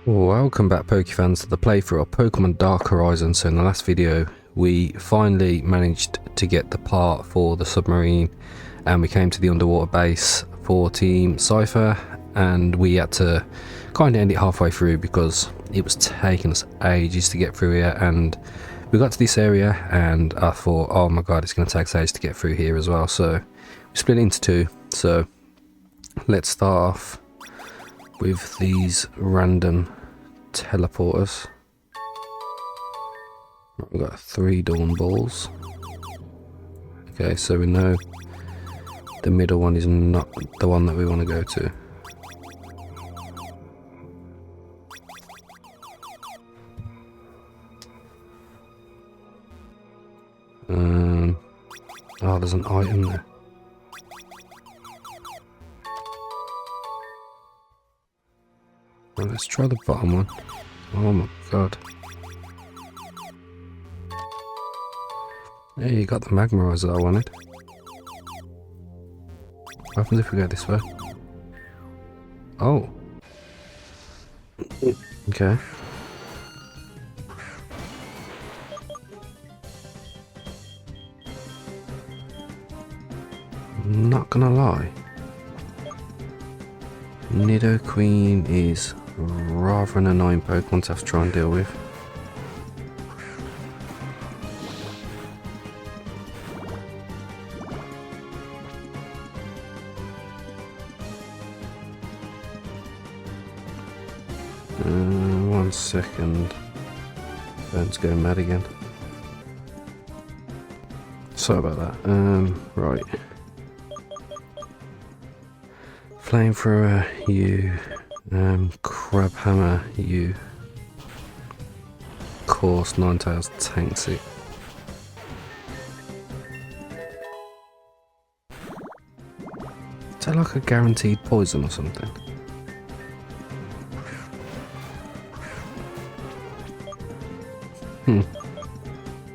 Welcome back Pokefans to the playthrough of Pokemon Dark Horizon. So in the last video we finally managed to get the part for the submarine and we came to the underwater base for Team Cipher, and we had to kind of end it halfway through because it was taking us ages to get through here, and we got to this area and I thought, oh my god, it's going to take us ages to get through here as well. So we split it into two. So let's start off with these random teleporters. We've got 3 dawn balls. Okay, so we know the middle one is not the one that we want to go to. Oh, there's an item there. Well, let's try the bottom one. Oh my god. Yeah, you got the magmarizer I wanted. What happens if we go this way? Oh. Okay. Not gonna lie. Nidoqueen is rather an annoying Pokemon to have to try and deal with. One second. Phone's going mad again. Sorry about that. Right. Flamethrower, you. Crab Hammer, you. Course, Ninetales tanks it. Is that like a guaranteed poison or something?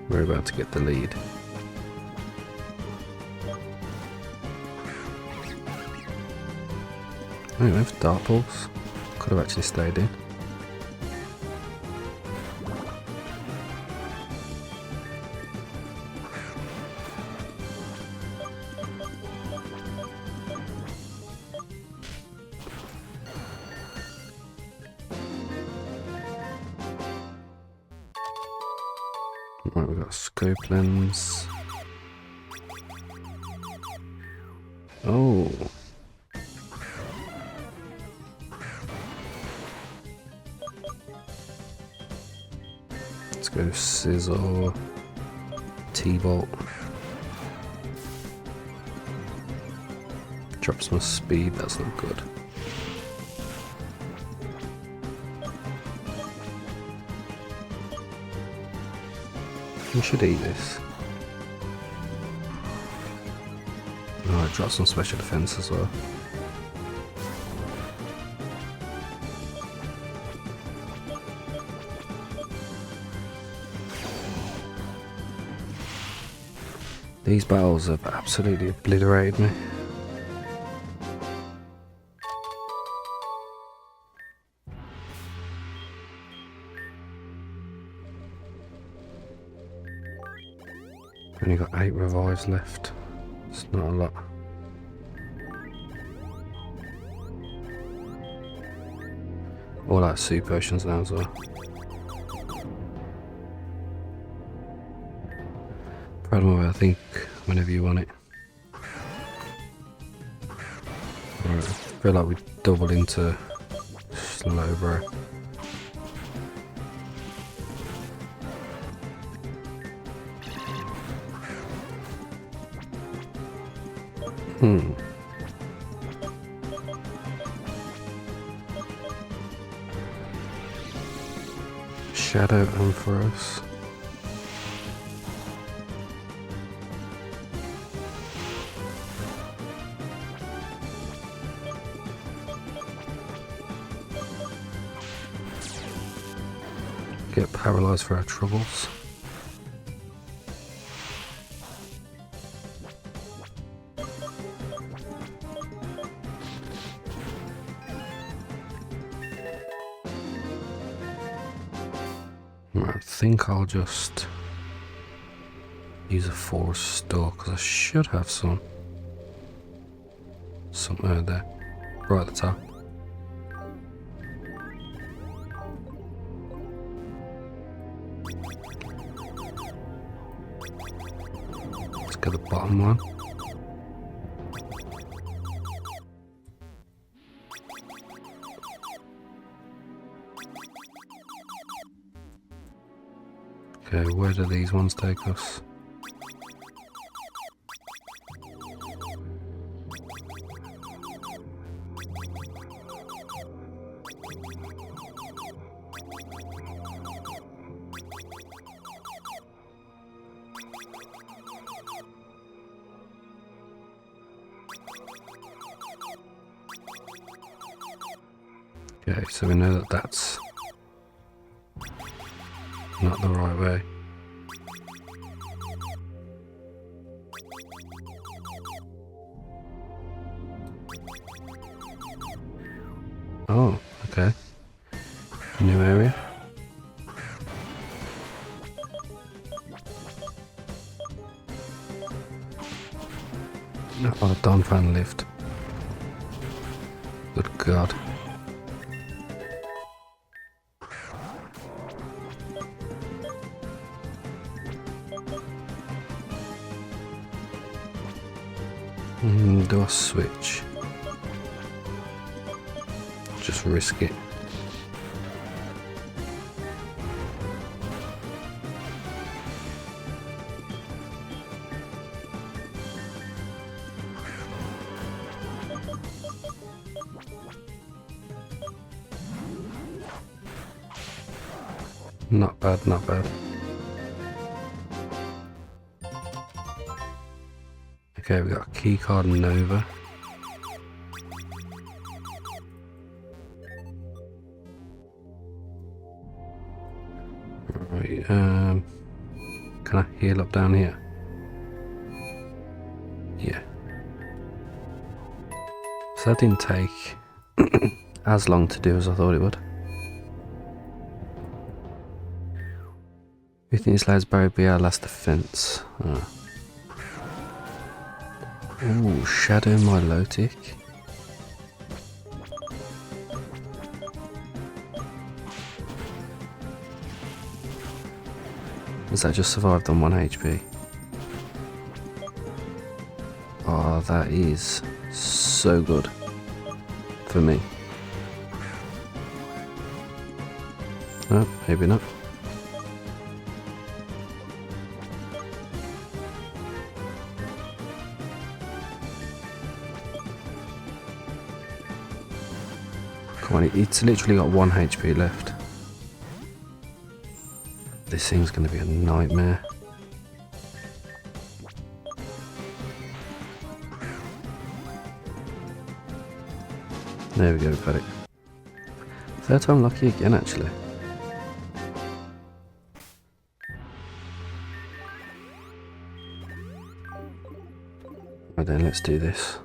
We're about to get the lead. Oh, we have Dark Balls. Could have actually stayed in. Right, we've got Scope Lens. Oh. Let's go Scissor, T-Bolt. Drops my speed, that's not good. We should eat this. Oh, it drops some special defense as well. These battles have absolutely obliterated me. Only got 8 revives left. It's not a lot. All out soup potions now as well. Problem with, I think, whenever you want it. Right, I feel like we double into Slowbro. Shadow Ampharos. Get paralyzed for our troubles. Right, I think I'll just use a forest store because I should have some somewhere there, right at the top. Let's get the bottom one. Okay, where do these ones take us? Okay, so we know that that's not the right way. Oh, okay. New area. Oh, the Don fan lived. Good God. Do I switch? Just risk it. Not bad, not bad. Okay, we got a key card Nova. Right, can I heal up down here? Yeah. So that didn't take as long to do as I thought it would. We think this allows Barry to be our last defense. Oh. Ooh, Shadow Milotic. Has that just survived on 1 HP? Oh, that is so good for me. No, maybe not. Come on, it's literally got 1 HP left. This thing's going to be a nightmare. There we go, got it. Third time lucky again, actually. Right then, let's do this.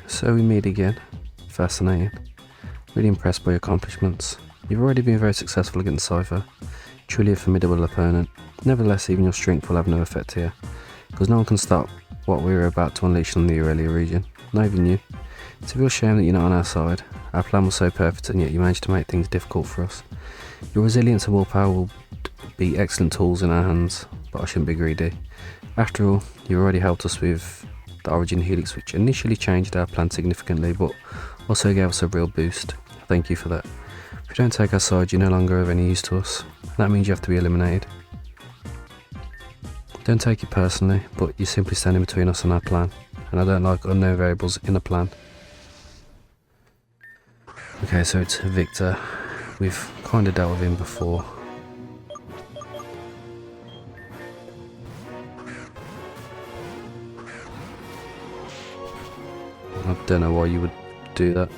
So we meet again. Fascinating. Really impressed by your accomplishments. You've already been very successful against Cipher. Truly a formidable opponent. Nevertheless, even your strength will have no effect here, because no one can stop what we were about to unleash on the Aurelia region. Not even you. It's a real shame that you're not on our side. Our plan was so perfect, and yet you managed to make things difficult for us. Your resilience and willpower will be excellent tools in our hands, but I shouldn't be greedy. After all, you already helped us with the Origin Helix, which initially changed our plan significantly, but also gave us a real boost. Thank you for that. If you don't take our side, you're no longer of any use to us. That means you have to be eliminated. Don't take it personally, but you're simply standing between us and our plan, and I don't like unknown variables in a plan. Okay, so it's Victor. We've kind of dealt with him before. I don't know why you would do that.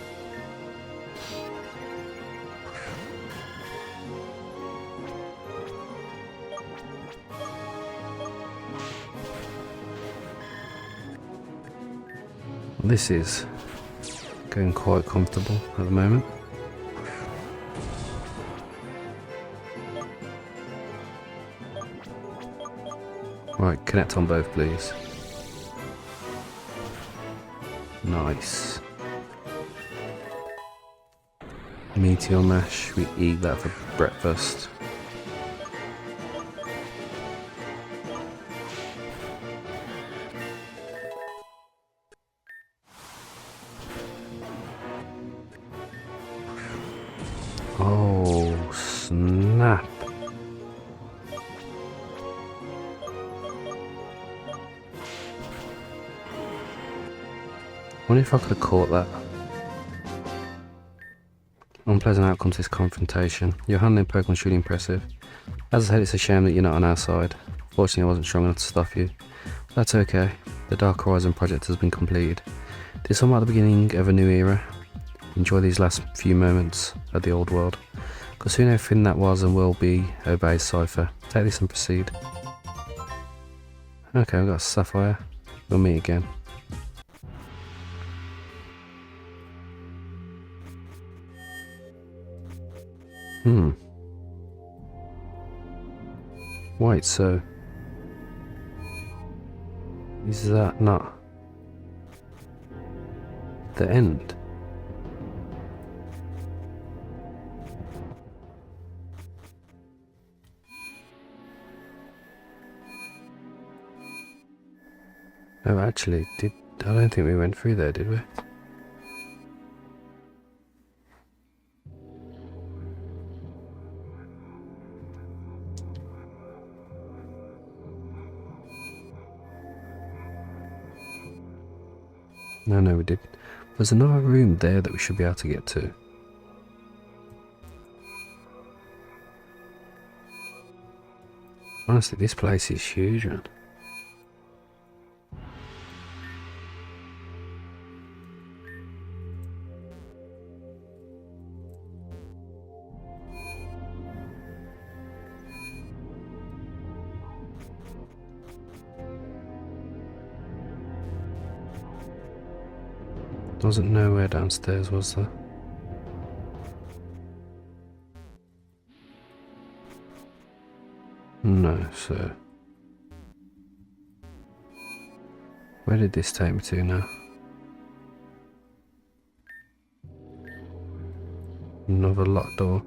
This is Getting quite comfortable at the moment. Right, connect on both, please. Nice. Meteor mash, we eat that for breakfast. Oh, snap. I wonder if I could have caught that. Unpleasant outcome to this confrontation. Your handling Pokemon is really impressive. As I said, it's a shame that you're not on our side. Fortunately, I wasn't strong enough to stop you. That's okay. The Dark Horizon project has been completed. This will mark the beginning of a new era. Enjoy these last few moments of the old world. Because soon everything that was and will be obeys Cipher. Take this and proceed. Okay, we've got Sapphire. We'll meet again. Wait, so is that not the end? Oh, actually, I don't think we went through there, did we? No, we did. There's another room there that we should be able to get to. Honestly, this place is huge, man. There wasn't nowhere downstairs, was there? No, so where did this take me to now? Another locked door.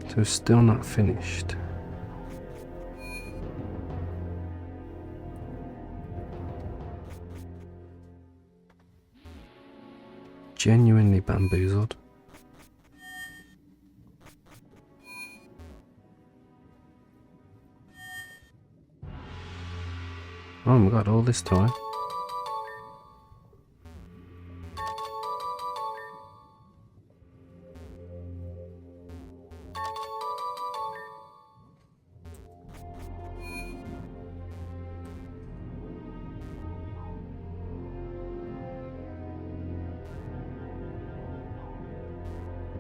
So it's still not finished. Genuinely bamboozled. Oh my god, all this time.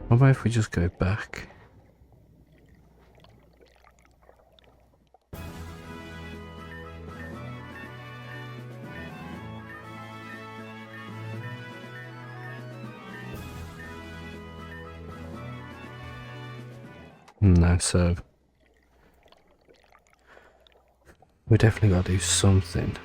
What about if we just go back? No, so we definitely got to do something.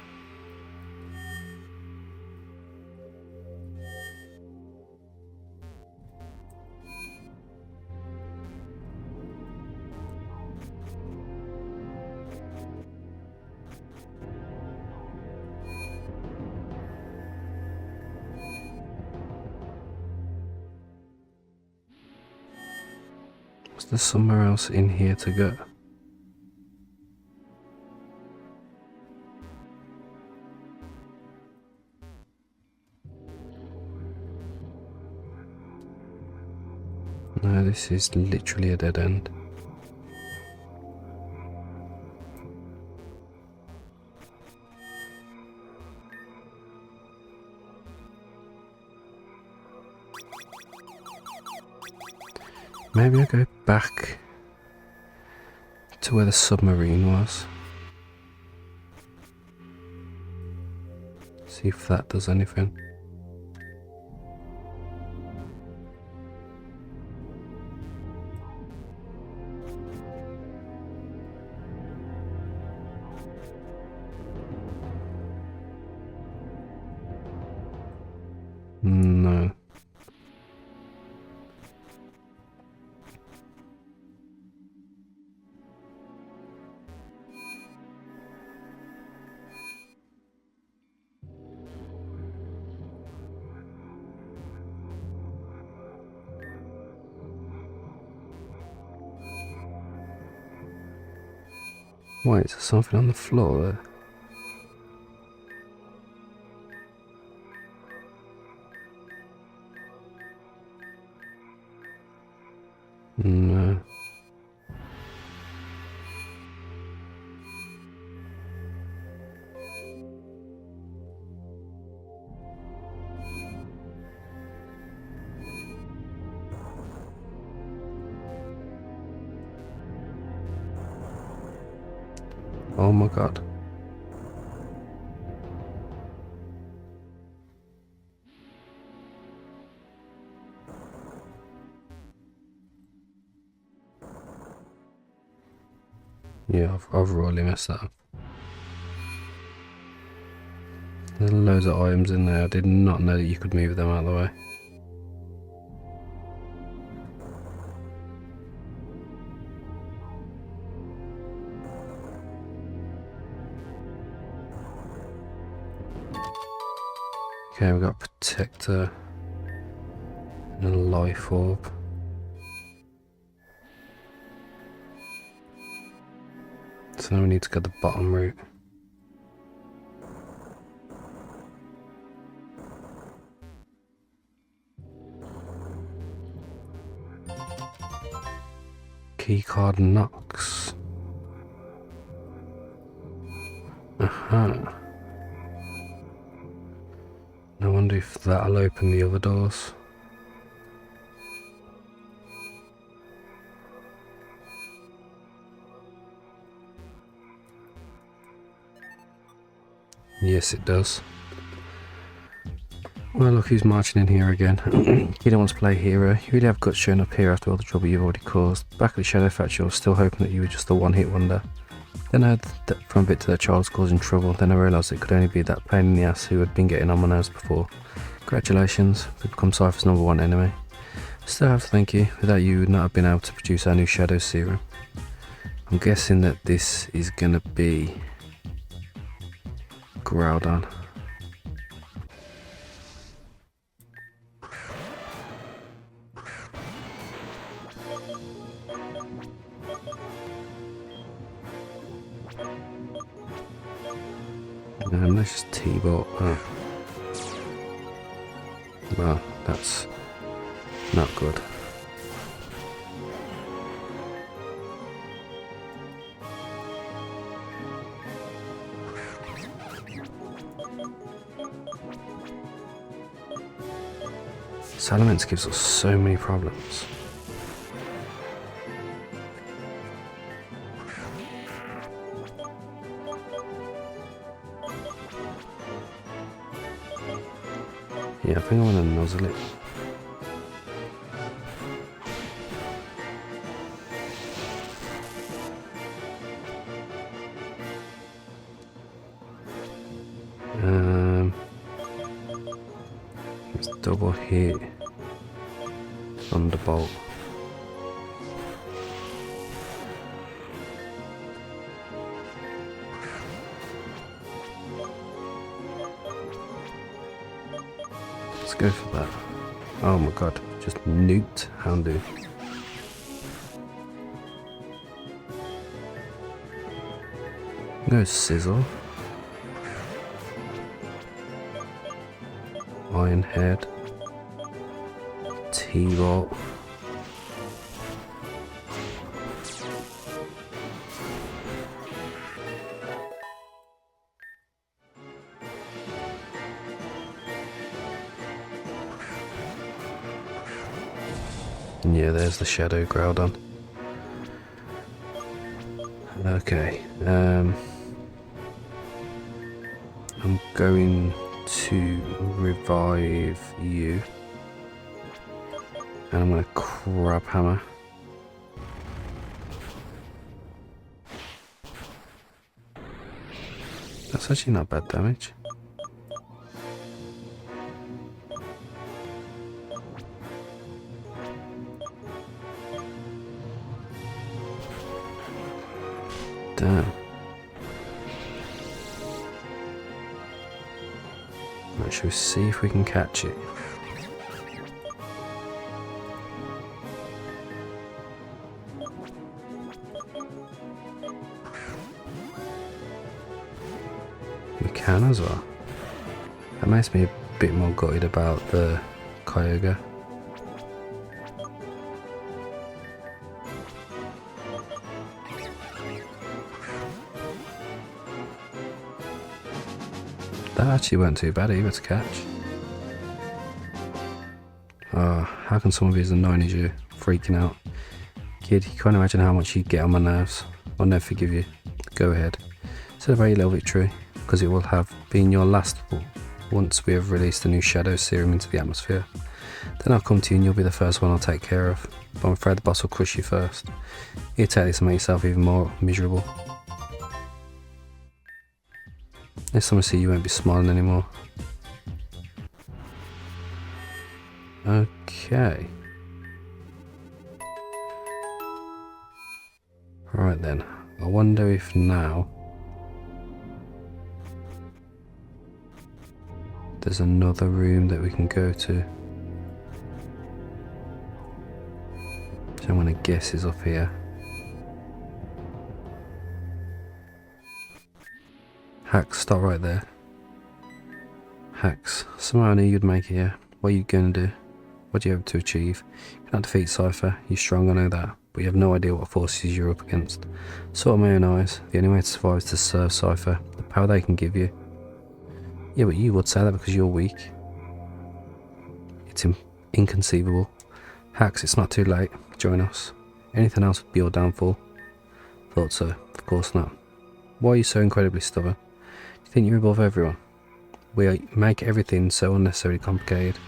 There's somewhere else in here to go. No, this is literally a dead end. Maybe I'll go back to where the submarine was. See if that does anything. No. Wait, is there something on the floor there? No. Oh my god. Yeah, I've really messed that up. There's loads of items in there. I did not know that you could move them out of the way. Okay, we've got a protector and a life orb. So now we need to go the bottom route. Keycard knocks. Aha. I wonder if that'll open the other doors. Yes, it does. Well, look who's marching in here again. You don't want to play hero. You really have guts showing up here after all the trouble you've already caused. Back at the Shadow Factory, I was still hoping that you were just a one-hit wonder. Then I heard that from a bit to their child was causing trouble. Then I realised it could only be that pain in the ass who had been getting on my nerves before. Congratulations, we've become Cipher's #1 enemy. Still have to thank you. Without you, we would not have been able to produce our new Shadow Serum. I'm guessing that this is gonna be Groudon. Let's just T-Bot. Oh. Well, that's not good. Salamence gives us so many problems. Yeah, I think I want to nozzle it. Let's double hit Thunderbolt. Let's go for that. Oh my god, just nuked Houndoom. Go Sizzle. Iron Head. T-Bolt. And yeah, there's the shadow Groudon. Okay, I'm going to revive you. And I'm going to Crab Hammer. That's actually not bad damage. Damn. Right, shall we see if we can catch it? We can as well. That makes me a bit more gutted about the Kyogre. That actually weren't too bad either to catch. Oh, how can someone be as annoying as you? Freaking out. Kid, you can't imagine how much you get on my nerves. I'll never forgive you. Go ahead. Celebrate your little victory, because it will have been your last once we have released a new shadow serum into the atmosphere. Then I'll come to you and you'll be the first one I'll take care of. But I'm afraid the boss will crush you first. You take this and make yourself even more miserable. Next time I see you, won't be smiling anymore. Okay. Right then. I wonder if now there's another room that we can go to. So I'm going to guess is up here. Hax, stop right there. Hax, somehow I knew you'd make it here. What are you going to do? What do you hope to achieve? You cannot defeat Cipher. You're strong, I know that. But you have no idea what forces you're up against. Saw my own eyes. The only way to survive is to serve Cipher. The power they can give you. Yeah, but you would say that because you're weak. It's inconceivable. Hax, it's not too late. Join us. Anything else would be your downfall. Thought so. Of course not. Why are you so incredibly stubborn? Do you think you're above everyone? We make everything so unnecessarily complicated.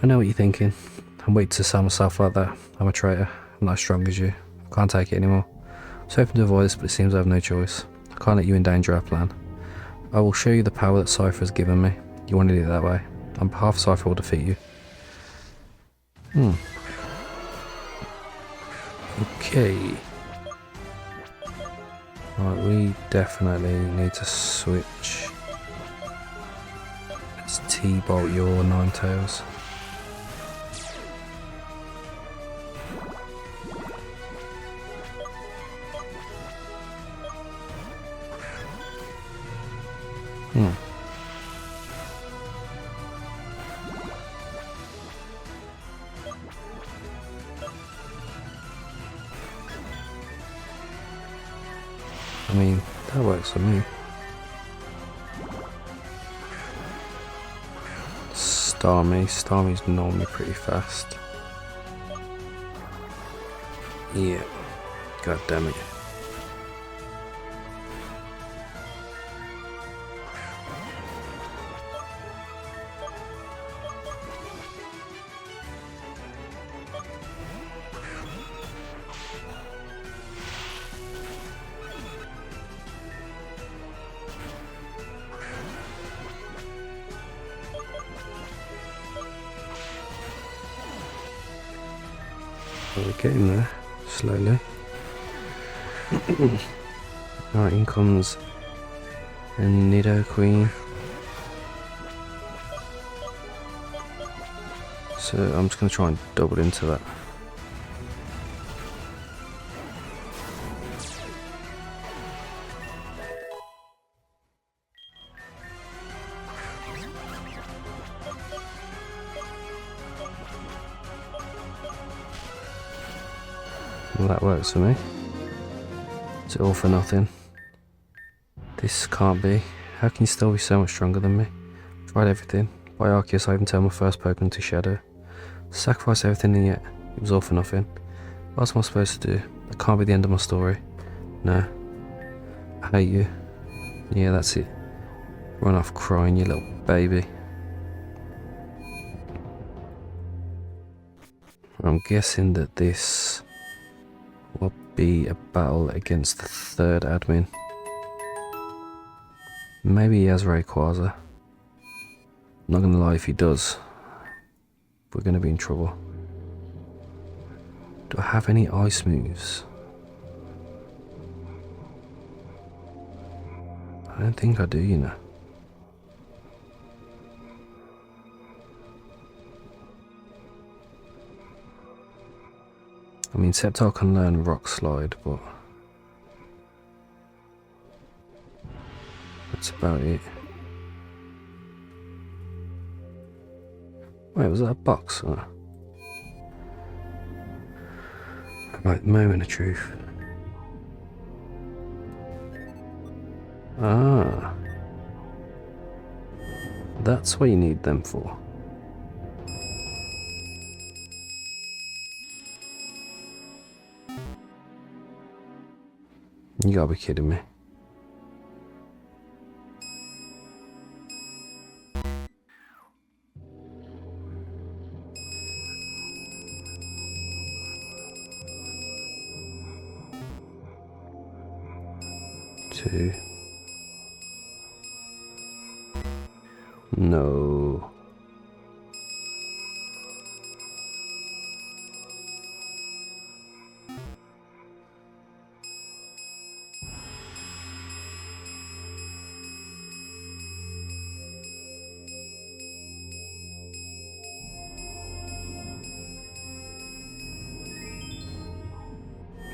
I know what you're thinking. I'm waiting to sell myself like that. I'm a traitor. I'm not as strong as you. I can't take it anymore. I was hoping to avoid this, but it seems I have no choice. I can't let you endanger our plan. I will show you the power that Cipher has given me. You wanted it that way. On behalf of Cipher, I will defeat you. Okay. Right, we definitely need to switch. Let's T-bolt your Ninetales. I mean, that works for me. Starmie's normally pretty fast. Yeah. God damn it. We're getting there, slowly. Right, in comes a Nidoqueen. So I'm just going to try and double into that. Well, that works for me. Is it all for nothing? This can't be. How can you still be so much stronger than me? Tried everything. By Arceus, I even turned my first Pokemon to Shadow. Sacrifice everything and yet it was all for nothing. What else am I supposed to do? That can't be the end of my story. No. I hate you. Yeah, that's it. Run off crying, you little baby. I'm guessing that this will be a battle against the third admin. Maybe he has Rayquaza. Not gonna lie, if he does, we're gonna be in trouble. Do I have any ice moves? I don't think I do, you know. I mean, Sceptile can learn Rock Slide, but that's about it. Wait, was that a box? Oh. Right, moment of truth. Ah. That's what you need them for. You gotta be kidding me. Two. No.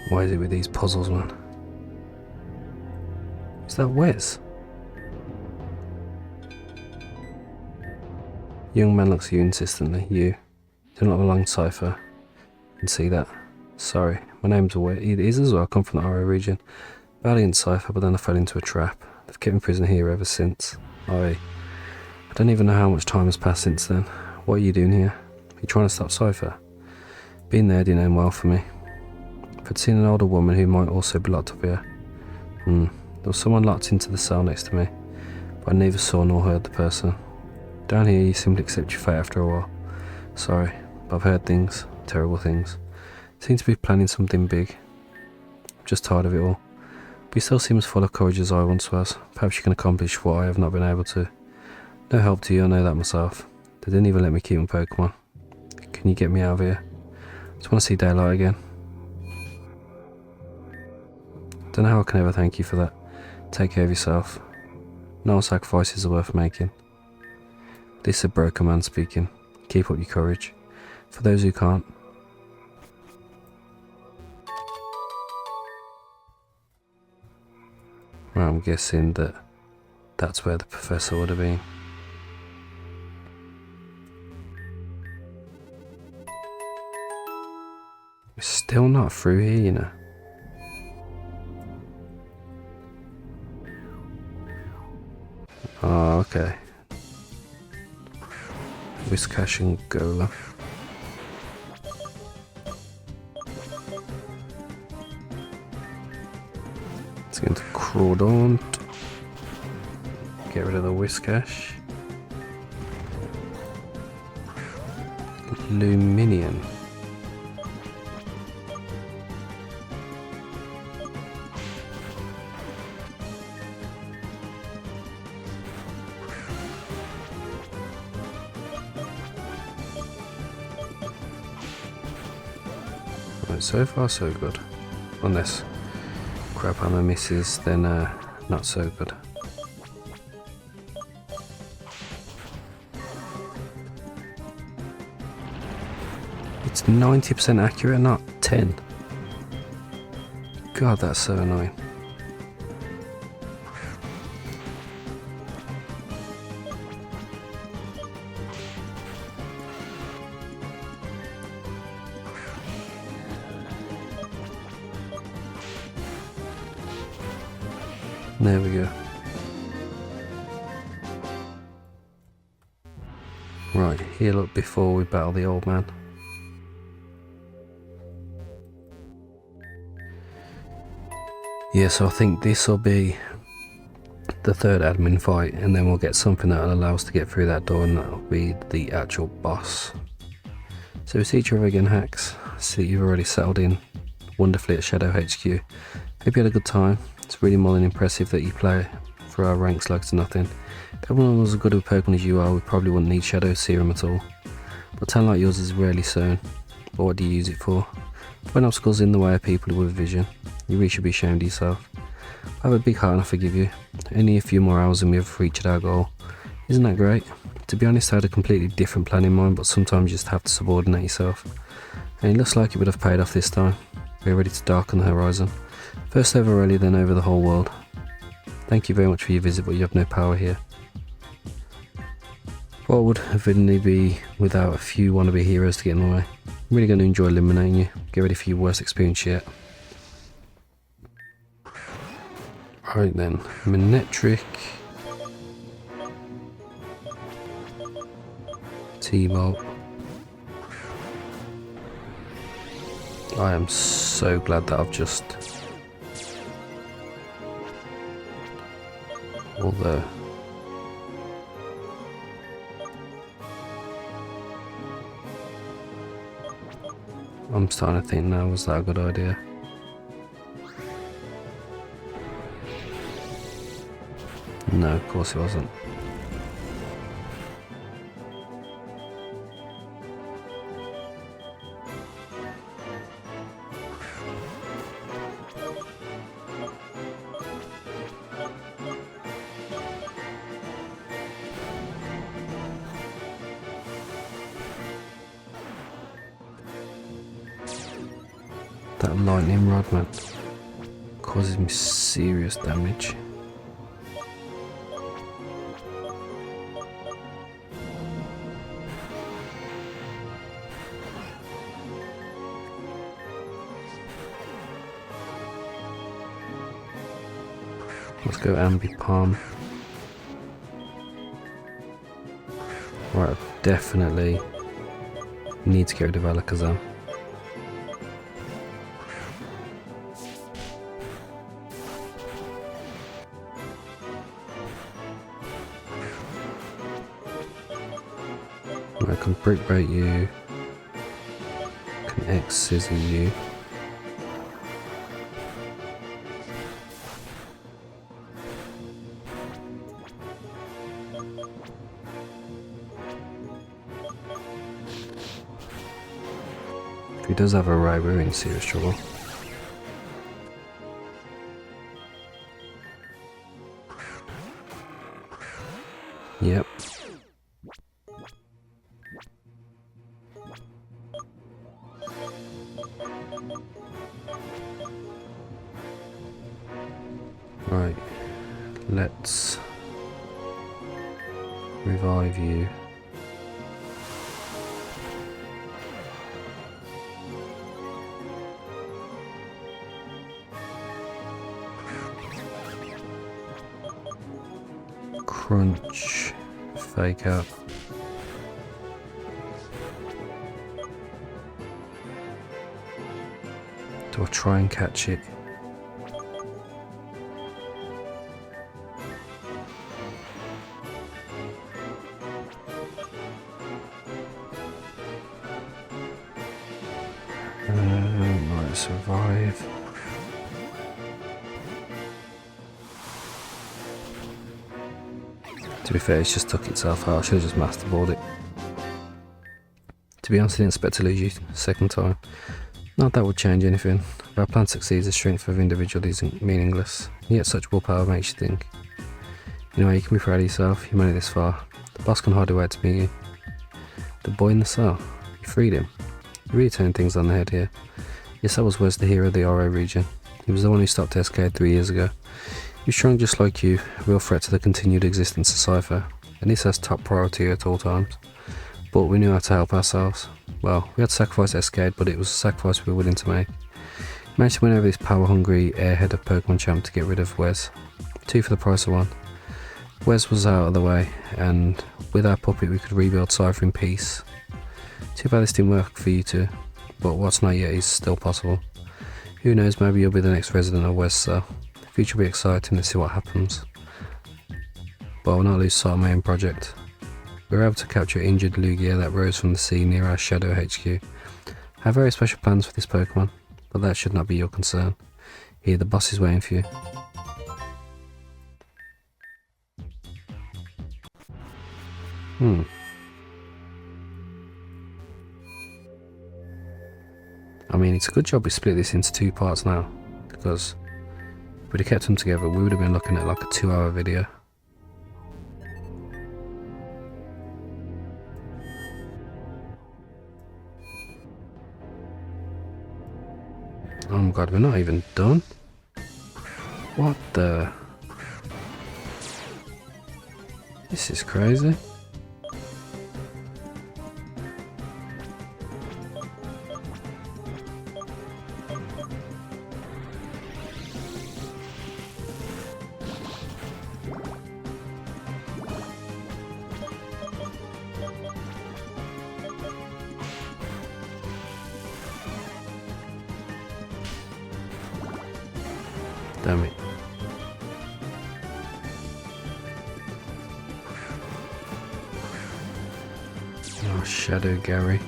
Why is it with these puzzles, man? Is that Wes? Young man looks at you insistently. You do not belong to Cipher. I can see that. Sorry, my name's Orre. It is as well. I come from the Orre region. Valiant Cipher, but then I fell into a trap. They've kept me prisoner here ever since. I don't even know how much time has passed since then. What are you doing here? Are you trying to stop Cipher? Being there didn't end well for me. If I'd seen an older woman who might also be locked up here. There was someone locked into the cell next to me, but I neither saw nor heard the person. Down here you simply accept your fate after a while. Sorry, but I've heard things, terrible things. Seem to be planning something big. I'm just tired of it all. But you still seem as full of courage as I once was. Perhaps you can accomplish what I have not been able to. No help to you, I know that myself. They didn't even let me keep my Pokemon. Can you get me out of here? I just want to see daylight again. Don't know how I can ever thank you for that. Take care of yourself. No sacrifices are worth making. This is a broken man speaking. Keep up your courage. For those who can't. Well, I'm guessing that that's where the professor would have been. We're still not through here, you know. Oh, okay. Whiscash and Gola. It's going to Crawdaunt. Get rid of the Whiscash. Luminion. Right, so far so good. Unless crap hammer misses, then not so good. It's 90% accurate, not 10. God, that's so annoying. There we go. Right, heal up before we battle the old man. Yeah, so I think this will be the third admin fight, and then we'll get something that will allow us to get through that door, and that'll be the actual boss. So we see each other again, Hacks. I see you've already settled in wonderfully at Shadow HQ. Hope you had a good time. It's really more than impressive that you play for our ranks like it's nothing. If everyone was as good with Pokemon as you are, we probably wouldn't need Shadow Serum at all. But talent like yours is rarely sown. But what do you use it for? When obstacles in the way of people with vision, you really should be ashamed of yourself. I have a big heart and I forgive you. Only a few more hours and we have reached our goal. Isn't that great? To be honest, I had a completely different plan in mind, but sometimes you just have to subordinate yourself. And it looks like it would have paid off this time. We're ready to darken the horizon. First over Aurelia, then over the whole world. Thank you very much for your visit, but you have no power here. What would Avidity be without a few wannabe heroes to get in the way? I'm really going to enjoy eliminating you. Get ready for your worst experience yet. Right then, Manectric, T-Bolt. I am so glad that I've just... Although... I'm starting to think now, was that a good idea? No, of course it wasn't. That lightning rod, man, causes me serious damage. Let's go Ambi Palm. Right, I definitely need to get rid of Alakazam. I can Brick Break you, can X Scissor you. If he does have a right, we're in serious trouble. Yep. Right, let's revive you. Crunch, fake out. Do I try and catch it? Might survive. To be fair, it's just took itself out. I should have just masterballed it. To be honest, I didn't expect to lose you second time. Not that would change anything. If our plan succeeds, the strength of individual isn't meaningless. Yet such willpower makes you think. You know, you can be proud of yourself. You made it this far. The boss can hardly wait to meet you. The boy in the cell. You freed him. You really turned things on the head here. Yes, that was Wes, the hero of the Orre region. He was the one who stopped Escade 3 years ago. He was strong just like you, a real threat to the continued existence of Cipher, and this has top priority at all times. But we knew how to help ourselves. Well, we had to sacrifice Escade, but it was a sacrifice we were willing to make. We managed to win over this power-hungry airhead of Pokemon champ to get rid of Wes. 2 for the price of 1. Wes was out of the way, and with our puppet we could rebuild Cipher in peace. Too bad this didn't work for you two, but what's not yet is still possible. Who knows, maybe you'll be the next resident of Westcell. The future will be exciting to see what happens. But I will not lose sight of my own project. We were able to capture injured Lugia that rose from the sea near our Shadow HQ. I have very special plans for this Pokemon, but that should not be your concern. Here, the boss is waiting for you. I mean, it's a good job we split this into 2 parts now, because if we'd have kept them together, we would have been looking at like a 2-hour video. Oh my god, we're not even done? What the... This is crazy. Damn it. Oh, Shadow Gary.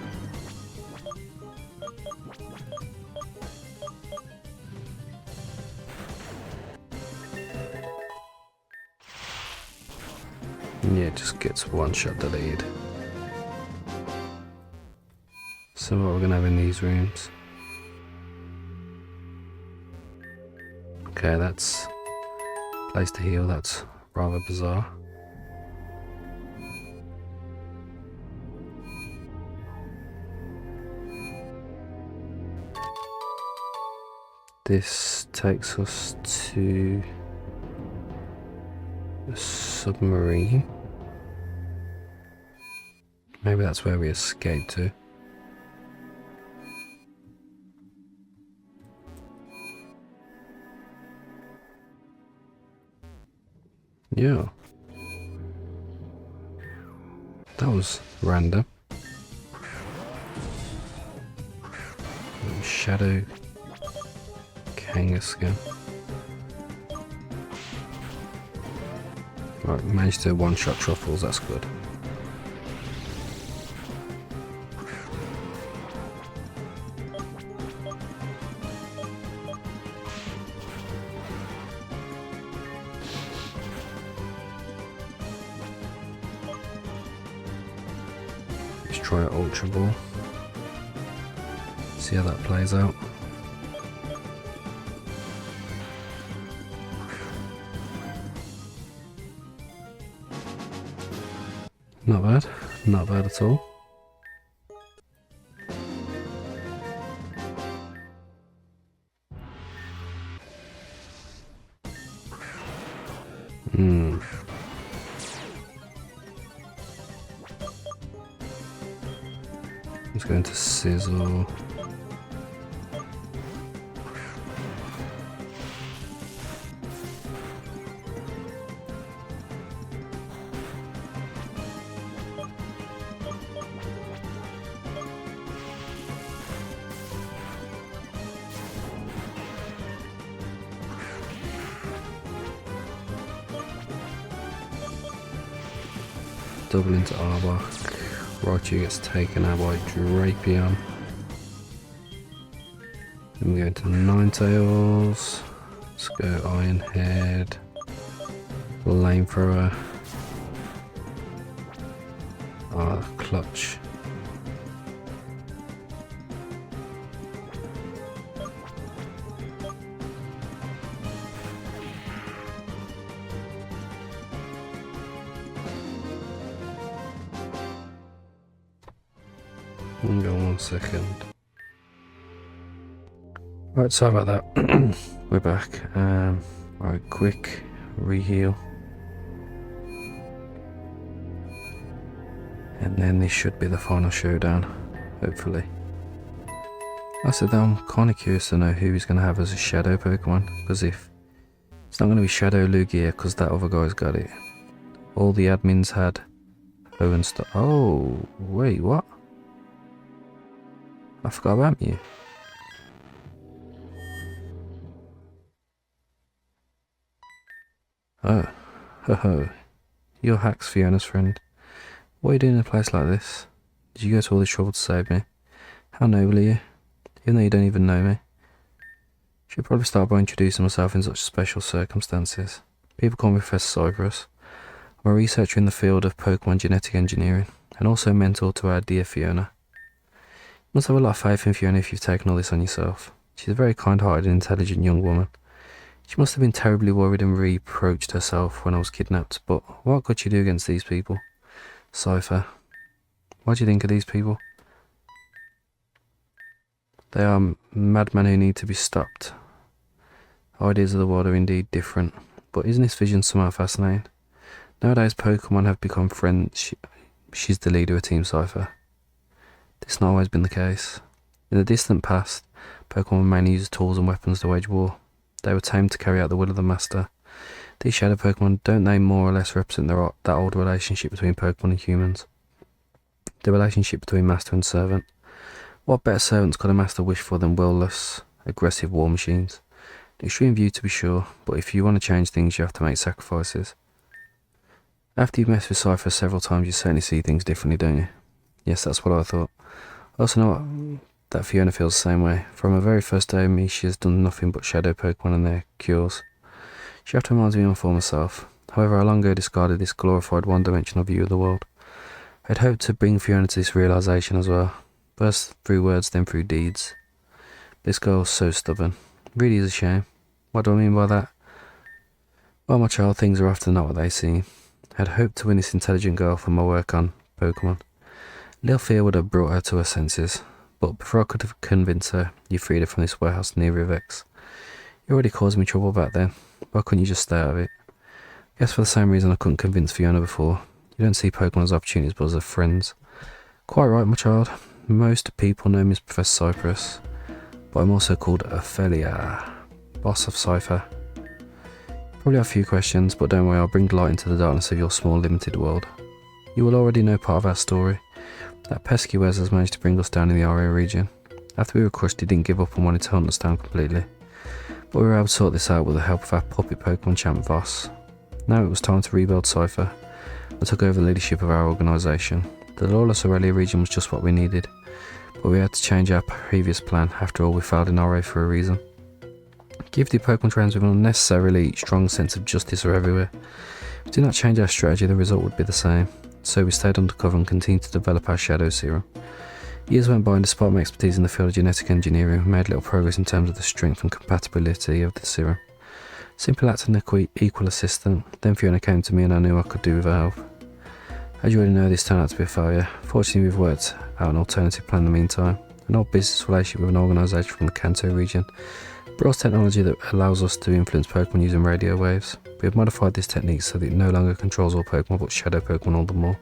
Yeah, it just gets one shot delayed. So what we're gonna have in these rooms? Okay, that's place to heal. That's rather bizarre. This takes us to the submarine. Maybe that's where we escaped to. Yeah. That was random. Shadow Kangaskhan. Right, managed to one-shot Truffles, that's good. Let's try an Ultra Ball. See how that plays out. Not bad, not bad at all. Let's go into Sizzle. Double into Arbok. Raichu gets taken out by Drapion. Then we go into Ninetales. Let's go Ironhead. Flamethrower. Clutch. Hang on 1 second. Right, sorry about that. We're back. Right, quick re-heal. And then this should be the final showdown, hopefully. I said I'm kind of curious to know who he's going to have as a Shadow Pokemon, because if it's not going to be Shadow Lugia, because that other guy's got it. All the admins had Ho and stuff. Oh, wait, what? I forgot about you. Oh, ho ho. You're Hax, Fiona's friend. What are you doing in a place like this? Did you go to all this trouble to save me? How noble of you, even though you don't even know me. Should probably start by introducing myself in such special circumstances. People call me Professor Cyprus. I'm a researcher in the field of Pokémon genetic engineering, and also a mentor to our dear Fiona. You must have a lot of faith in Fiona if you've taken all this on yourself. She's a very kind-hearted and intelligent young woman. She must have been terribly worried and reproached herself when I was kidnapped, but what could she do against these people? Cipher. What do you think of these people? They are madmen who need to be stopped. Ideas of the world are indeed different, but isn't this vision somehow fascinating? Nowadays Pokemon have become friends. She's the leader of Team Cipher. This has not always been the case. In the distant past, Pokemon mainly used tools and weapons to wage war. They were tamed to carry out the will of the Master. These Shadow Pokemon, don't they more or less represent that old relationship between Pokemon and humans? The relationship between Master and Servant. What better servants could a Master wish for than willless, aggressive war machines? An extreme view to be sure, but if you want to change things you have to make sacrifices. After you've messed with Cipher several times you certainly see things differently, don't you? Yes, that's what I thought. I also know that Fiona feels the same way. From her very first day with me, she has done nothing but shadow Pokemon and their cures. She often reminds me of my former self. However, I long ago discarded this glorified one-dimensional view of the world. I had hoped to bring Fiona to this realisation as well. First through words, then through deeds. This girl's so stubborn. It really is a shame. What do I mean by that? Well, my child, things are often not what they seem. I had hoped to win this intelligent girl for my work on Pokemon. Little fear would have brought her to her senses, but before I could have convinced her, you freed her from this warehouse near Rivex. You already caused me trouble back then. Why couldn't you just stay out of it? I guess for the same reason I couldn't convince Fiona before. You don't see Pokemon as opportunities but as friends. Quite right, my child. Most people know me as Professor Cyprus, but I'm also called Aurelia, boss of Cipher. Probably have a few questions, but don't worry, I'll bring light into the darkness of your small limited world. You will already know part of our story. That pesky Wes has managed to bring us down in the Orre region. After we were crushed, he didn't give up and wanted to hunt us down completely. But we were able to sort this out with the help of our puppet Pokemon champ Voss. Now it was time to rebuild Cipher. I took over the leadership of our organisation. The lawless Aurelia region was just what we needed, but we had to change our previous plan. After all, we failed in Orre for a reason. Gifted Pokemon trainers with an unnecessarily strong sense of justice are everywhere. If we did not change our strategy, the result would be the same. So we stayed undercover and continued to develop our Shadow Serum. Years went by and despite my expertise in the field of genetic engineering, we made little progress in terms of the strength and compatibility of the serum. Simply lacked an equal assistant. Then Fiona came to me and I knew I could do with her help. As you already know, this turned out to be a failure. Fortunately, we've worked out an alternative plan in the meantime. An old business relationship with an organisation from the Kanto region brought us technology that allows us to influence Pokemon using radio waves. We have modified this technique so that it no longer controls all Pokemon but Shadow Pokemon all the more.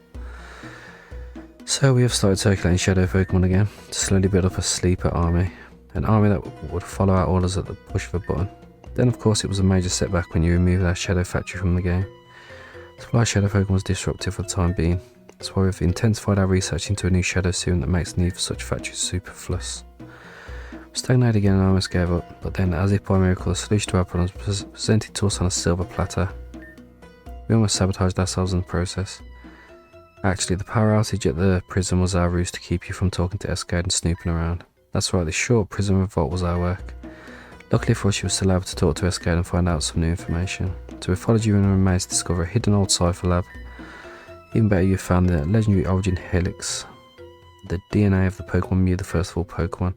So we have started circulating Shadow Pokemon again to slowly build up a sleeper army. An army that would follow our orders at the push of a button. Then of course it was a major setback when you removed our Shadow Factory from the game. The supply of Shadow Pokemon was disruptive for the time being. That's why we've intensified our research into a new Shadow Serum that makes the need for such factories superfluous. We stagnated again and I almost gave up, but then as if by miracle the solution to our problems was presented to us on a silver platter. We almost sabotaged ourselves in the process. Actually, the power outage at the prison was our ruse to keep you from talking to Escade and snooping around. That's right, this short prison revolt was our work. Luckily for us, you were still able to talk to Escade and find out some new information. So we followed you in a maze to discover a hidden old Cipher lab. Even better, you found the legendary origin helix, the DNA of the Pokemon Mew, the first of all Pokemon.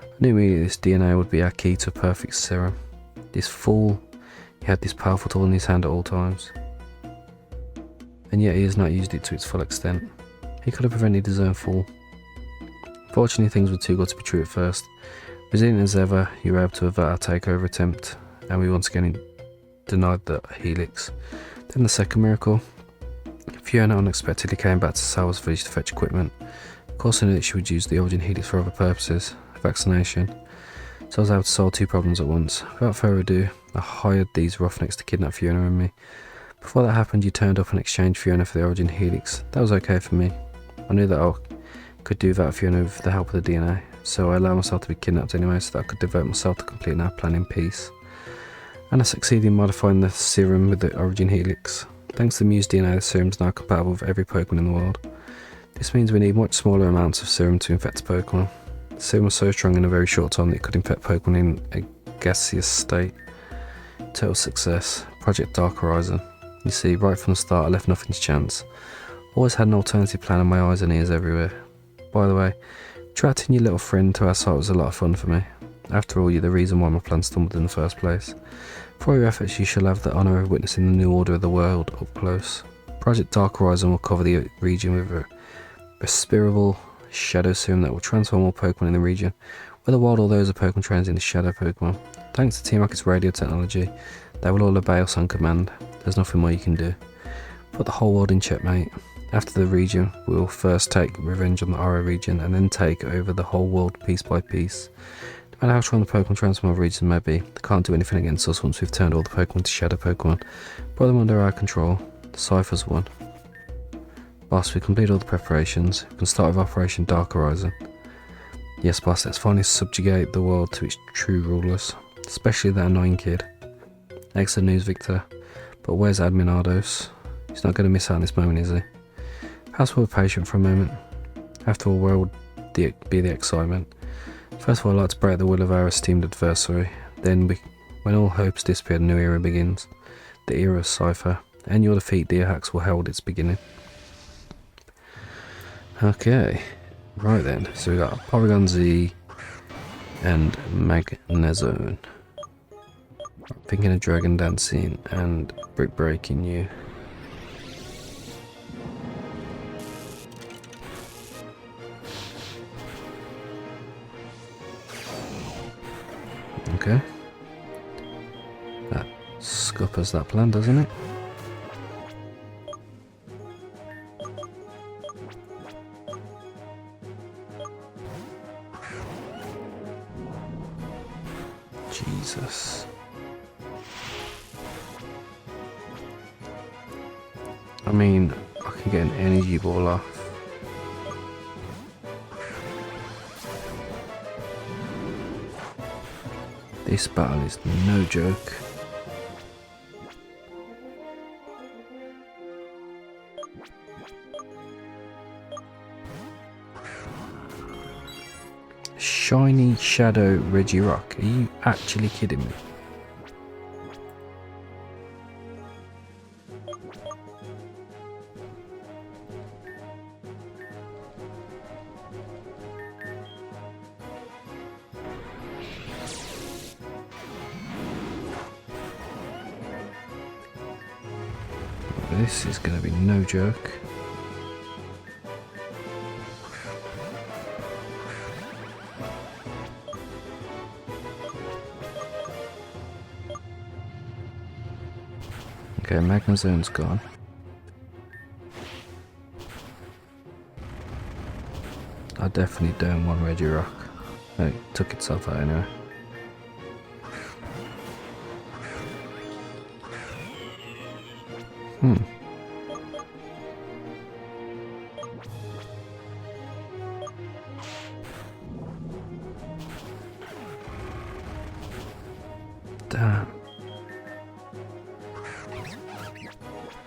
I knew immediately this DNA would be our key to a perfect serum. This fool, he had this powerful tool in his hand at all times. And yet he has not used it to its full extent. He could have prevented his own fall. Fortunately, things were too good to be true at first. Resilient as ever, you were able to avert our takeover attempt, and we once again denied the helix. Then the second miracle. Fiona unexpectedly came back to Salva's village to fetch equipment. Of course I knew that she would use the origin helix for other purposes, vaccination, so I was able to solve two problems at once. Without further ado, I hired these roughnecks to kidnap Fiona and me. Before that happened, you turned up and exchanged Fiona for the origin helix. That was okay for me. I knew that I could do that Fiona with the help of the DNA, so I allowed myself to be kidnapped anyway so that I could devote myself to completing our plan in peace. And I succeeded in modifying the serum with the origin helix. Thanks to the Muse DNA, the serum is now compatible with every Pokemon in the world. This means we need much smaller amounts of serum to infect a Pokemon. The serum was so strong in a very short time that it could infect Pokemon in a gaseous state. Total success. Project Dark Horizon. You see, right from the start I left nothing to chance. Always had an alternative plan and my eyes and ears everywhere. By the way, attracting your little friend to our site was a lot of fun for me. After all, you're the reason why my plan stumbled in the first place. For your efforts, you shall have the honour of witnessing the new order of the world up close. Project Dark Horizon will cover the region with a respirable shadow serum that will transform all Pokemon in the region, whether wild or those of Pokemon trainers into shadow Pokemon. Thanks to Team Rocket's radio technology, they will all obey us on command. There's nothing more you can do. Put the whole world in check, mate. After the region, we will first take revenge on the Orre region and then take over the whole world piece by piece. No matter how strong the Pokemon transform region may be, they can't do anything against us once we've turned all the Pokemon to shadow Pokemon. Put them under our control. The Cipher's won. Boss, we completed all the preparations. We can start with Operation Dark Horizon. Yes, boss, let's finally subjugate the world to its true rulers. Especially that annoying kid. Excellent news, Victor. But where's Admin Ardos? He's not going to miss out on this moment, is he? Perhaps we'll be patient for a moment. After all, where would be the excitement? First of all, I'd like to break the will of our esteemed adversary. Then, when all hopes disappear, a new era begins. The era of Cipher. And your defeat, Deerhax, will herald its beginning. Okay. Right then. So we got Porygon Z and Magnezone. Thinking of Dragon Dancing and Brick Breaking you. Okay. That scuppers that plan, doesn't it? Jesus. I mean, I can get an energy ball off. This battle is no joke. Shiny Shadow Regirock. Are you actually kidding me? This is going to be no joke. Okay, Magnezone's gone. I definitely don't want Regirock. Oh, it took itself out anyway. Damn.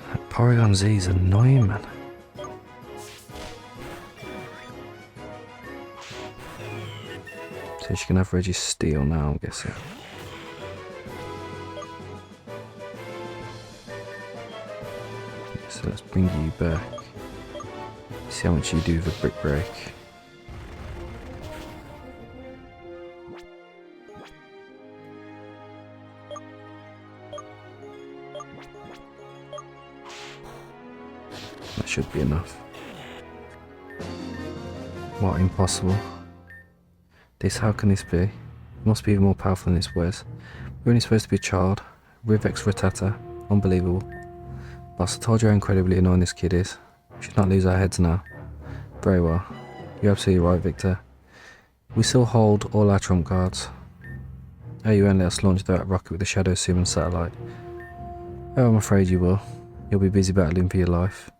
That Porygon Z is annoying, man. So she can have Registeel now, I'm guessing. So let's bring you back. See how much you do with a Brick Break. That should be enough. What, impossible? How can this be? It must be even more powerful than this was. We're only supposed to be a child. Rivex Rattata. Unbelievable. Boss, I told you how incredibly annoying this kid is. We should not lose our heads now. Very well. You're absolutely right, Victor. We still hold all our trump cards. Oh, you won't let us launch that rocket with the Shadow Sim and satellite. Oh, I'm afraid you will. You'll be busy battling for your life.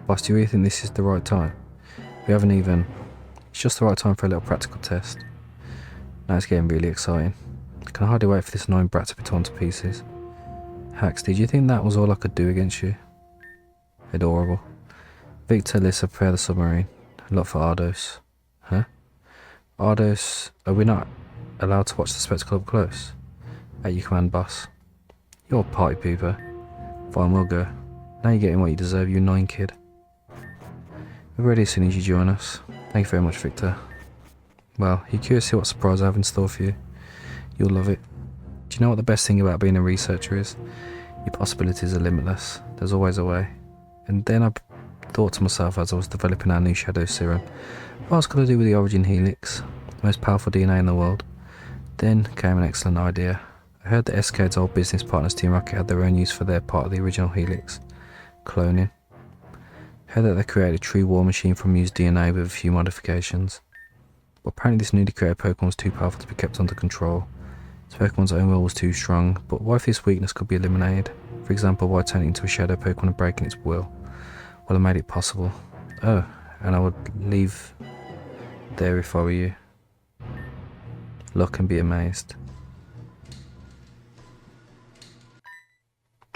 Boss, do you really think this is the right time? We haven't even... It's just the right time for a little practical test. Now it's getting really exciting. Can hardly wait for this annoying brat to be torn to pieces. Hax, did you think that was all I could do against you? Adorable. Victor, Lissa, prepare the submarine. Look for Ardos. Huh? Ardos, are we not allowed to watch the spectacle up close? At your command, boss. You're a party pooper. Fine, we'll go. Now you're getting what you deserve, you annoying kid. We're ready as soon as you join us. Thank you very much, Victor. Well, you're curious to see what surprise I have in store for you. You'll love it. Do you know what the best thing about being a researcher is? Your possibilities are limitless. There's always a way. And then I thought to myself as I was developing our new shadow serum, what else could I do with the origin helix? The most powerful DNA in the world. Then came an excellent idea. I heard that SK's old business partners Team Rocket had their own use for their part of the original helix. Cloning. I heard that they created a true war machine from used DNA with a few modifications. But apparently this newly created Pokemon was too powerful to be kept under control. This Pokemon's own will was too strong, but what if this weakness could be eliminated? For example, by turning it into a shadow Pokemon and breaking its will? Well, I made it possible. Oh, and I would leave there if I were you. Look and be amazed.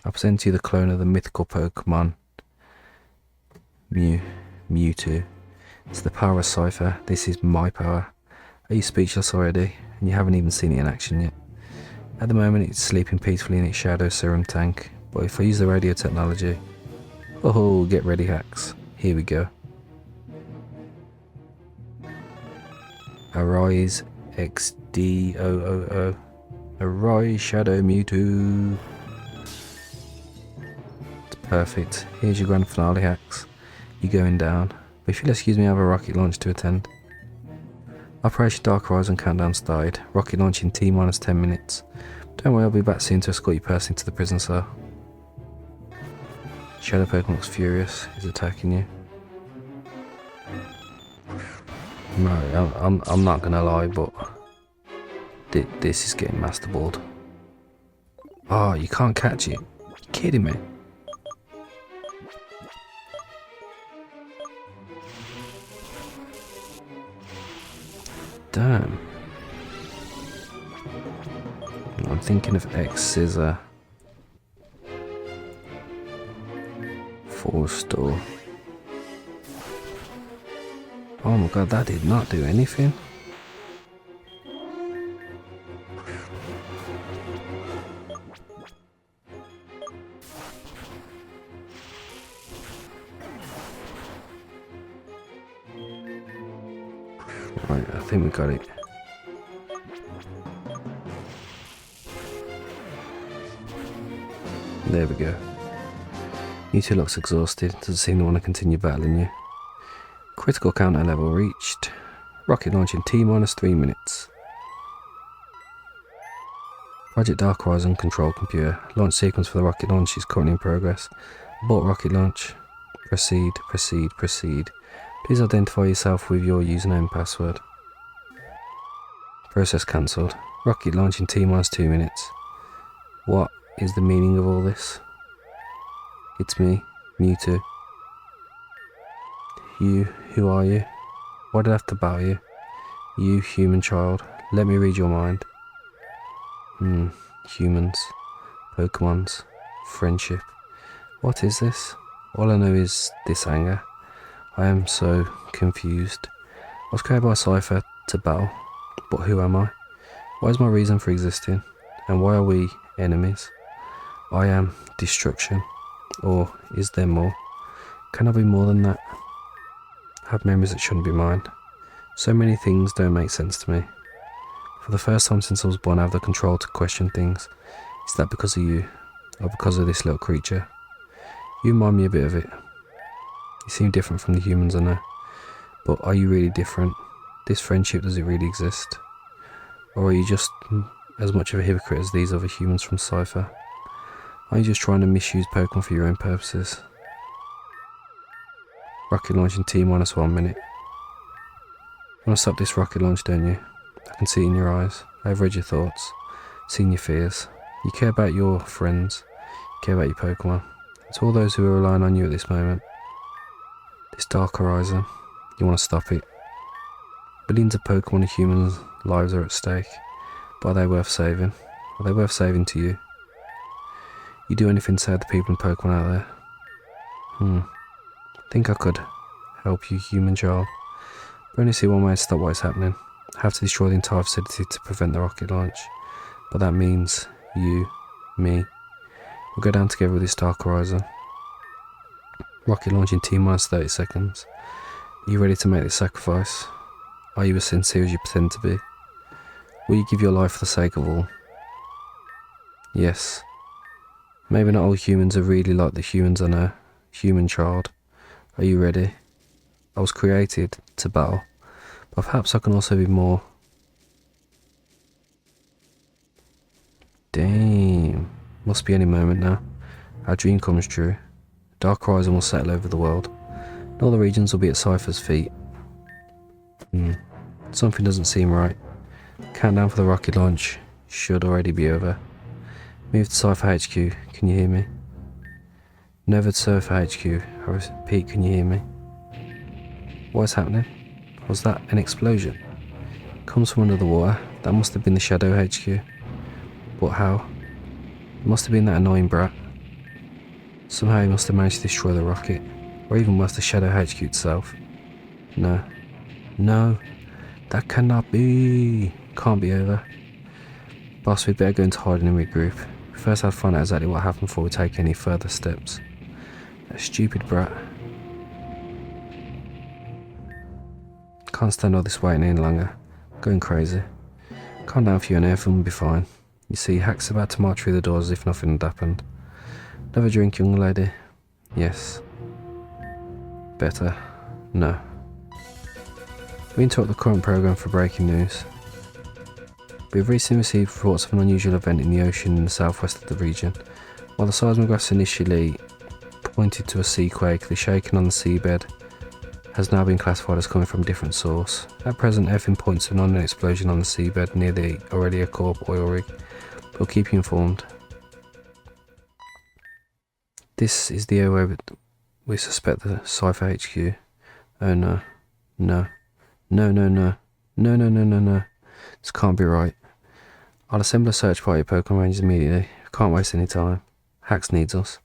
I present to you the clone of the mythical Pokemon Mewtwo. It's the power of Cipher. This is my power. Are you speechless already? And you haven't even seen it in action yet. At the moment it's sleeping peacefully in its shadow serum tank, but if I use the radio technology... Oh, get ready, Hax. Here we go. Arise XDOOO. Arise Shadow Mewtwo. It's perfect. Here's your grand finale, Hax. You're going down. But if you'll excuse me, I have a rocket launch to attend. Operation Dark Horizon countdown started. Rocket launch in T-minus 10 minutes. Don't worry, I'll be back soon to escort you personally to the prison cell. Shadow Pokemon looks furious. He's attacking you. No, I'm not gonna lie, but this is getting master balled. Oh, you can't catch it. You're kidding me. Damn. I'm thinking of X Scissor. Forestall. Oh my god, that did not do anything. Right, I think we got it. There we go. Mewtwo looks exhausted, doesn't seem to want to continue battling you. Critical counter level reached. Rocket launch in T-minus 3 minutes. Project Dark Horizon control computer. Launch sequence for the rocket launch is currently in progress. Abort rocket launch. Proceed, proceed, proceed. Please identify yourself with your username and password. Process cancelled. Rocket launch in T-minus 2 minutes. What is the meaning of all this? It's me, Mewtwo. You, who are you? Why did I have to battle you? You, human child, let me read your mind. Humans, Pokemons, friendship. What is this? All I know is this anger. I am so confused. I was created by Cipher to battle, but who am I? What is my reason for existing? And why are we enemies? I am destruction. Or is there more? Can I be more than that? I have memories that shouldn't be mine. So many things don't make sense to me. For the first time since I was born, I have the control to question things. Is that because of you? Or because of this little creature? You remind me a bit of it. You seem different from the humans I know. But are you really different? This friendship, does it really exist? Or are you just as much of a hypocrite as these other humans from Cipher? Are you just trying to misuse Pokemon for your own purposes? Rocket launch in T-minus 1 minute. You want to stop this rocket launch, don't you? I can see it in your eyes. I've read your thoughts, seen your fears. You care about your friends. You care about your Pokemon. It's all those who are relying on you at this moment. This Dark Horizon. You want to stop it. Billions of Pokemon and humans' lives are at stake. But are they worth saving? Are they worth saving to you? You do anything to save the people and Pokemon out there? Think I could help you, human child. But only see one way to stop what is happening. I have to destroy the entire facility to prevent the rocket launch. But that means you, me, we'll go down together with this Dark Horizon. Rocket launch in T-minus 30 seconds. Are you ready to make this sacrifice? Are you as sincere as you pretend to be? Will you give your life for the sake of all? Yes. Maybe not all humans are really like the humans I know. Human child. Are you ready? I was created to battle, but perhaps I can also be more. Damn. Must be any moment now. Our dream comes true. Dark Horizon will settle over the world. And all the regions will be at Cipher's feet. Something doesn't seem right. Countdown for the rocket launch should already be over. Move to Cipher HQ. Can you hear me? Nova to Cipher HQ. I repeat, can you hear me? What is happening? Was that an explosion? Comes from under the water. That must have been the Shadow HQ. But how? It must have been that annoying brat. Somehow he must have managed to destroy the rocket. Or even worse, the Shadow HQ itself. No. No. That cannot be. Can't be over. Boss, we'd better go into hiding and regroup. First I'll find out exactly what happened before we take any further steps. That stupid brat. Can't stand all this waiting any longer. I'm going crazy. Calm down for you and everything will be fine. You see, Hack's about to march through the doors as if nothing had happened. Another drink, young lady? Yes. Better? No. We interrupt the current program for breaking news. We have recently received reports of an unusual event in the ocean in the southwest of the region. While the seismographs initially pointed to a sea quake, the shaking on the seabed has now been classified as coming from a different source. At present, everything points to an unknown explosion on the seabed near the Aurelia Corp oil rig. We'll keep you informed. This is the area where we suspect the Cipher HQ. Oh no. No. No, no, no. No, no, no, no, no. This can't be right. I'll assemble a search party at Pokémon Rangers immediately. Can't waste any time. Hax needs us.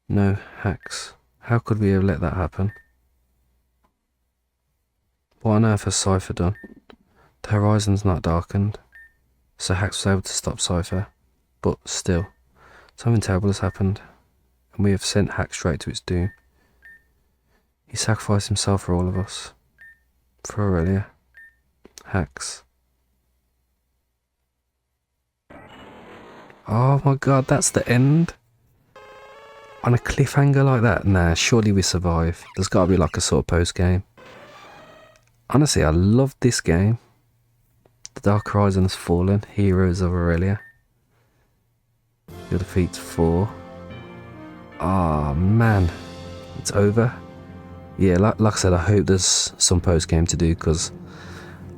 No, Hax. How could we have let that happen? What on earth has Cipher done? The horizon's not darkened, so Hax was able to stop Cipher. But still, something terrible has happened, and we have sent Hax straight to its doom. He sacrificed himself for all of us. For Aurelia. Hax. Oh my god, that's the end? On a cliffhanger like that? Nah, surely we survive. There's gotta be like a sort of post-game. Honestly, I love this game. The Dark Horizon has fallen. Heroes of Aurelia. Your defeat 4. Oh man. It's over. Yeah, like I said, I hope there's some post-game to do, because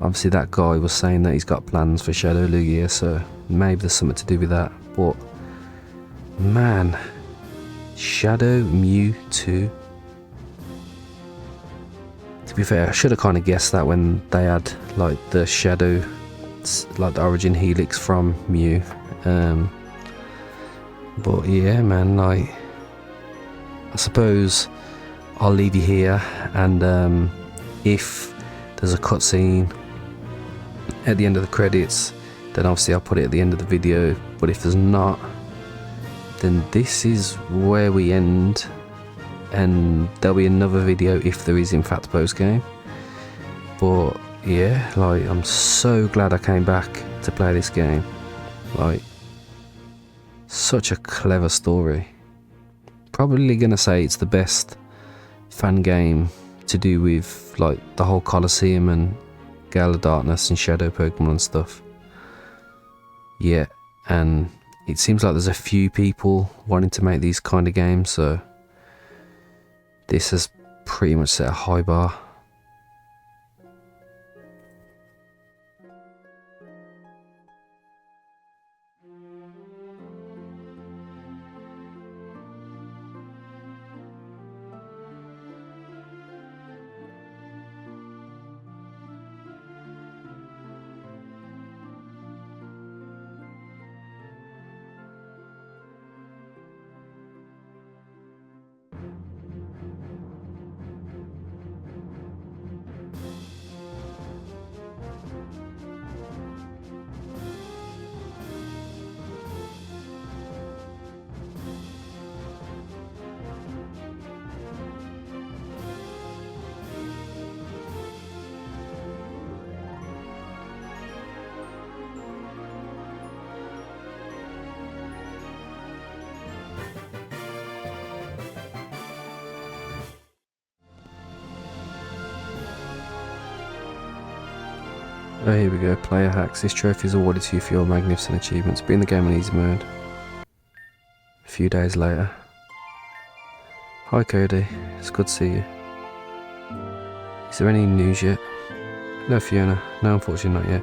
obviously that guy was saying that he's got plans for Shadow Lugia, so maybe there's something to do with that. But man, Shadow Mewtwo. To be fair, I should have kind of guessed that when they had like the Shadow, like the origin helix from Mew. But yeah, man, like I suppose I'll leave you here, and if there's a cutscene at the end of the credits, then obviously I'll put it at the end of the video. But if there's not, then this is where we end, and there'll be another video if there is in fact a post game. But yeah, like I'm so glad I came back to play this game. Like, such a clever story. Probably gonna say it's the best fan game to do with like the whole Colosseum and Gale of Darkness and Shadow Pokemon and stuff. Yeah, and it seems like there's a few people wanting to make these kind of games, so this has pretty much set a high bar. Oh, here we go, player hacks. This trophy is awarded to you for your magnificent achievements. Be in the game on easy mode. A few days later. Hi Cody, it's good to see you. Is there any news yet? No Fiona, no unfortunately not yet.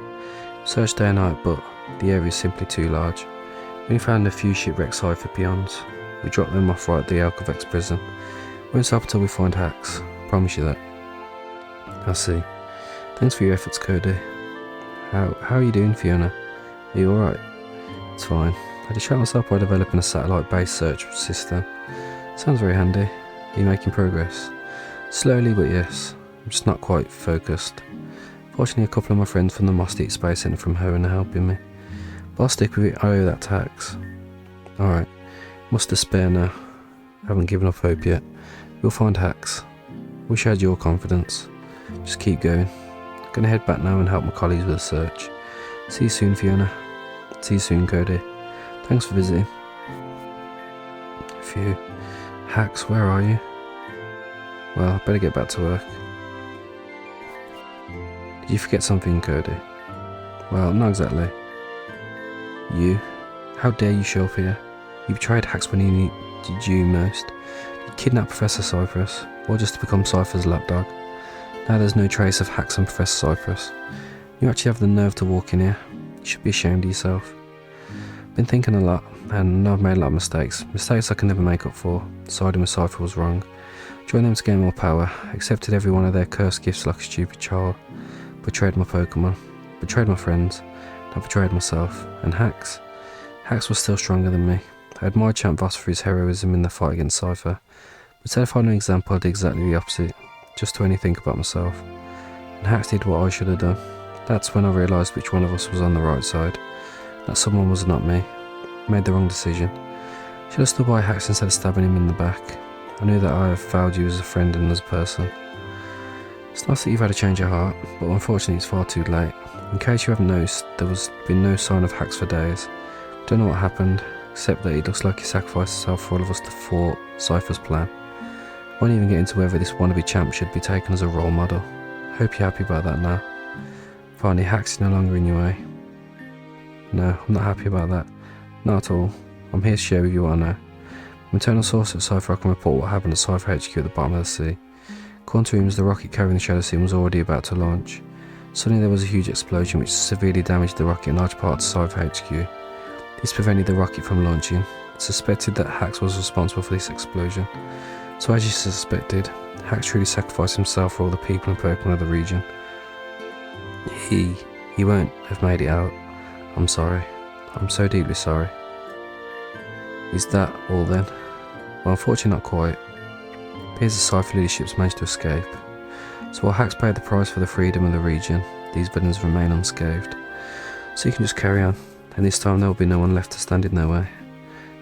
Searched day and night, but the area is simply too large. We only found a few shipwrecked Cipher peons. We dropped them off right at the Alcovex prison. Won't stop until we find hacks, promise you that. I see. Thanks for your efforts, Cody. How are you doing, Fiona? Are you alright? It's fine. I distract myself by developing a satellite-based search system. Sounds very handy. Are you making progress? Slowly, but yes. I'm just not quite focused. Fortunately, a couple of my friends from the Mostic Space Centre from home are helping me. But I'll stick with it, I owe that tax. Alright, must despair now. Haven't given up hope yet. We'll find hacks. Wish I had your confidence. Just keep going. Gonna head back now and help my colleagues with the search. See you soon, Fiona. See you soon, Cody. Thanks for visiting. Phew. Hacks, where are you? Well, I better get back to work. Did you forget something, Cody? Well, not exactly. You? How dare you show up here? You betrayed Hacks when he needed you most. You kidnapped Professor Cypress, all just to become Cipher's lapdog. Now there's no trace of Hacks on Professor Cypress. You actually have the nerve to walk in here. You should be ashamed of yourself. Been thinking a lot, and I've made a lot of mistakes. Mistakes I can never make up for. Siding with Cipher was wrong. Joined them to gain more power. Accepted every one of their cursed gifts like a stupid child. Betrayed my Pokemon. Betrayed my friends. I betrayed myself. And Hacks? Hacks was still stronger than me. I admired Champ Voss for his heroism in the fight against Cipher. But instead of finding an example, I did exactly the opposite. Just to only think about myself. And Hacks did what I should have done. That's when I realised which one of us was on the right side. That someone was not me. Made the wrong decision. Should have stood by Hacks instead of stabbing him in the back. I knew that I have failed you as a friend and as a person. It's nice that you've had a change of heart, but unfortunately it's far too late. In case you haven't noticed, there was been no sign of Hacks for days. Don't know what happened, except that it looks like he sacrificed himself for all of us to thwart Cipher's plan. Won't even get into whether this wannabe champ should be taken as a role model. Hope you're happy about that now. Finally, Hacks is no longer in your way. No, I'm not happy about that. Not at all. I'm here to share with you what I know. From internal source at Cipher, I can report what happened at Cipher HQ at the bottom of the sea. According to rumors, the rocket carrying the Shadow Sim was already about to launch. Suddenly there was a huge explosion which severely damaged the rocket in large parts of Cipher HQ. This prevented the rocket from launching. It's suspected that Hacks was responsible for this explosion. So as you suspected, Hacks truly sacrificed himself for all the people and Pokemon of the region. He won't have made it out. I'm sorry. I'm so deeply sorry. Is that all then? Well, unfortunately not quite. It appears the Cipher leadership's managed to escape. So while Hacks paid the price for the freedom of the region, these villains remain unscathed. So you can just carry on, and this time there will be no one left to stand in their way.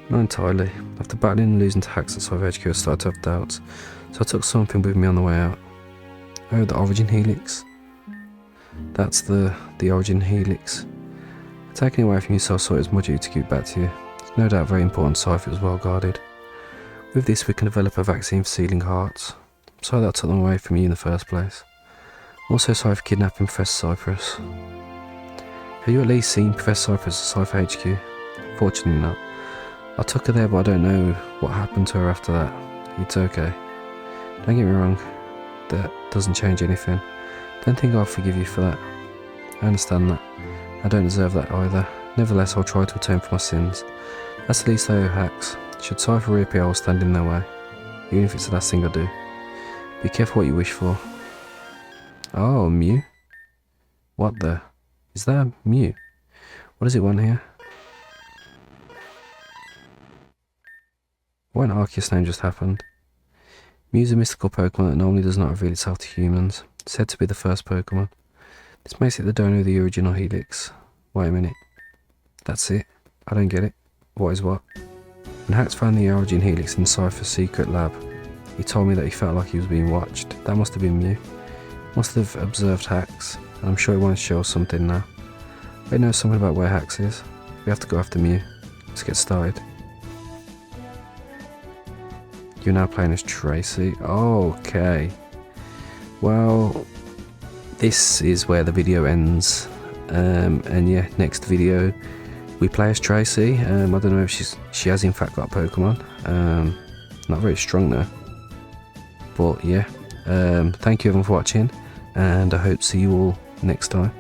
Not entirely. After battling and losing to Hacks at Cipher HQ, I started to have doubts, so I took something with me on the way out. Oh, the Origin Helix. That's the Origin Helix. Taking it away from you, so I saw it was my duty to give it back to you. It's no doubt very important Cipher was well guarded. With this we can develop a vaccine for sealing hearts. I'm sorry that I took them away from you in the first place. I'm also sorry for kidnapping Professor Cypress. Have you at least seen Professor Cypress at Cipher HQ? Fortunately not. I took her there, but I don't know what happened to her after that. It's okay. Don't get me wrong, that doesn't change anything. Don't think I'll forgive you for that. I understand that. I don't deserve that either. Nevertheless, I'll try to atone for my sins. That's the least I owe Hacks. Should Cipher reappear, I will stand in their way. Even if it's the last thing I do. Be careful what you wish for. Oh, Mew? What the? Is that a Mew? What does it want here? What an Arceus name just happened? Mew's a mystical Pokemon that normally does not reveal itself to humans. It's said to be the first Pokemon. This makes it the donor of the original Helix. Wait a minute. That's it. I don't get it. What is what? When Hacks found the Origin Helix in Cipher's secret lab, he told me that he felt like he was being watched. That must have been Mew. Must have observed Hacks, and I'm sure he wanted to show us something now. They know something about where Hacks is. We have to go after Mew. Let's get started. You're now playing as Tracy. Oh, okay. Well, this is where the video ends. And yeah, next video we play as Tracy. I don't know if she has in fact got a Pokemon. Not very strong though. But yeah, thank you everyone for watching, and I hope to see you all next time.